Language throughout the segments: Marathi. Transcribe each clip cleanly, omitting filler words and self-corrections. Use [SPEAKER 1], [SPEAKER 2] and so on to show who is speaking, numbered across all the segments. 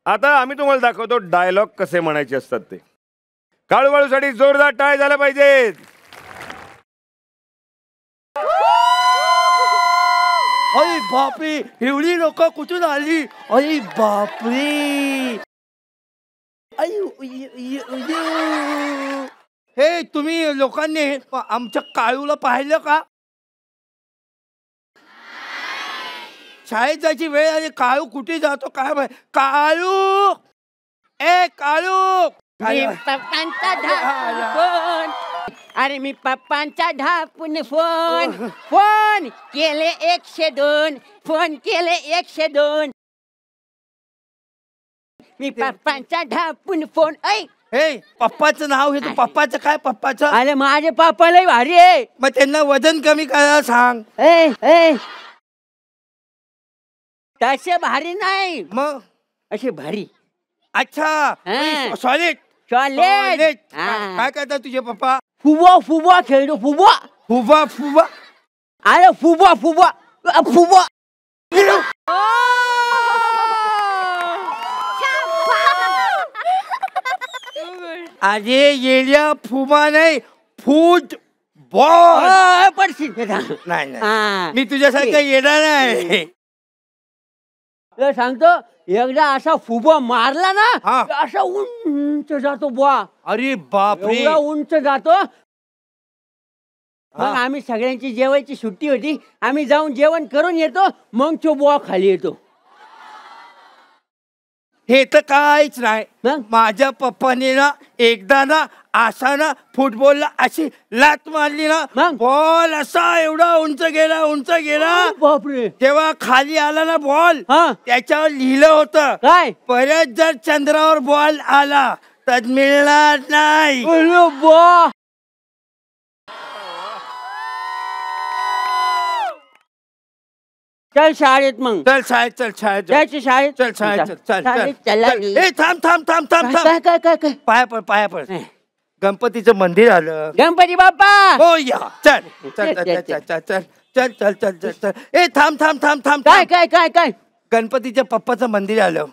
[SPEAKER 1] आता आम्ही तुम्हाला दाखवतो डायलॉग कसे म्हणायचे असतात ते. काळूबाळूसाठी जोरदार टाळ्या झाल्या पाहिजेत.
[SPEAKER 2] अरे बापरे, एवढी लोक कुठून आली? अरे बापरे. हे तुम्ही लोकांनी आमच्या काळूला पाहिलं का? शाळेत जायची वेळ आली, काळू कुठे जातो काय माहिती. काळू, ए काळू.
[SPEAKER 3] पप्पांचा ढापून, अरे मी पप्पांचा ढापून फोन केले 102, फोन केले 102. मी पप्पांचा ढापून फोन. ऐ
[SPEAKER 2] हे पप्पाचं नाव घेतो. पप्पाचं काय? पप्पाचं
[SPEAKER 3] अरे माझे पप्पा लय भारी आहे.
[SPEAKER 2] मग त्यांना वजन कमी करायला सांग.
[SPEAKER 3] ए तसे भारी नाही,
[SPEAKER 2] मग
[SPEAKER 3] असे भारी.
[SPEAKER 2] अच्छा, सॉलिड.
[SPEAKER 3] चॉलेट
[SPEAKER 2] काय करतात तुझे पप्पा?
[SPEAKER 3] फुबा खेळतो.
[SPEAKER 2] फुबा.
[SPEAKER 3] अरे फुबा.
[SPEAKER 2] अरे येड्या, फुबा नाही, फुटबॉल.
[SPEAKER 3] पडशील.
[SPEAKER 2] नाही, मी तुझ्यासारखं येणार नाही.
[SPEAKER 3] सांगतो, एकदा असा फुबा मारला ना, असा उंच जातो बुवा.
[SPEAKER 2] अरे बापरे,
[SPEAKER 3] एवढा उंच जातो. मग आम्ही सगळ्यांची जेवायची सुट्टी होती, आम्ही जाऊन जेवण करून येतो, मग तो बुवा खाली येतो.
[SPEAKER 2] हे तर काहीच नाही.
[SPEAKER 3] मग
[SPEAKER 2] माझ्या पप्पाने ना एकदा ना असा ना फुटबॉलला अशी लात मारली ना, बॉल असा एवढा उंच गेला.
[SPEAKER 3] बापरे.
[SPEAKER 2] तेव्हा खाली आला ना बॉल, त्याच्यावर लिहिलं होतं
[SPEAKER 3] काय?
[SPEAKER 2] परत जर चंद्रावर बॉल आला तर मिळणार नाही.
[SPEAKER 3] चल शाळेत. मग
[SPEAKER 2] चल शाळेत
[SPEAKER 3] जायचं शाळेत.
[SPEAKER 2] चल शाळेत चल. ए थांब.
[SPEAKER 3] काय?
[SPEAKER 2] पाया पड. गणपतीचं मंदिर आलं.
[SPEAKER 3] गणपती बाप्पा.
[SPEAKER 2] हो या. चल. ए थांब.
[SPEAKER 3] काय?
[SPEAKER 2] गणपतीच्या पप्पाचं मंदिर आलं.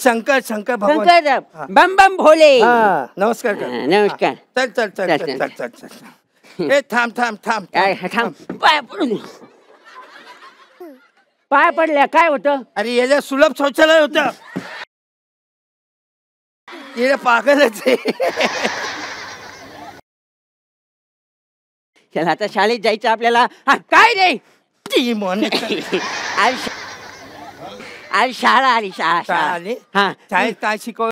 [SPEAKER 2] शंकर भगवान.
[SPEAKER 3] बम बम भोले.
[SPEAKER 2] नमस्कार कर.
[SPEAKER 3] नमस्कार.
[SPEAKER 2] चल. ए थांब.
[SPEAKER 3] पाय पडल्या काय होतं?
[SPEAKER 2] अरे याला सुलभ शौचालय होतं. याला पागलच आहे.
[SPEAKER 3] चला आता शाळेत जायचं आपल्याला. काय रे? आज शाळा आली.
[SPEAKER 2] शाळेत काय शिकव?